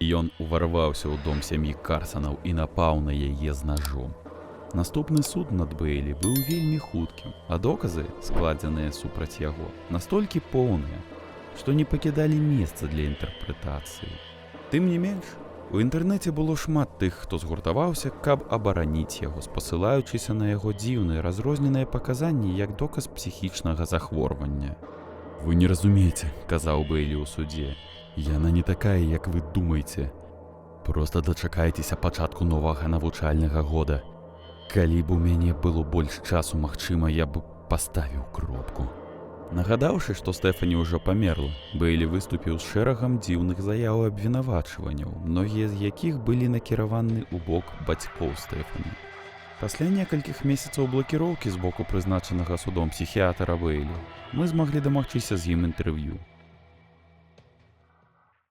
Ён уварваўся ў дом сям'і Карсанаў і напаў на яе з нажом. Наступны суд над Бэйлі быў вельмі хуткім, а доказы, складзеныя супраць яго, настолькі поўныя, што не пакідалі месца для інтэрпрэтацыі. Тым не менш, у інтэрнэце было шмат тых, хто згуртаваўся, каб абараніць яго, спасылаючыся на яго дзіўныя разрозненыя паказанні як доказ псіхічнага захворвання. «Вы не разумееце», – казаў Бэйлі ў судзе, – «яна не такая, як вы думаеце. Проста дачакайцеся пачатку новага навучальнага года. Калі б у мяне было больш часу, магчыма, я б паставіў кропку». Нагадаўшы, што Стэфані ўжо памерла, Бэйлі выступіў з шэрагам дзіўных заяў і абвінавачванняў, многія з якіх былі накіраваны ў бок бацькоў Стэфані. Пасля некалькіх месяцаў блакіроўкі з боку прызначанага судом псіхіатра Бэйлі мы змаглі дамагчыся з ім інтэрв'ю.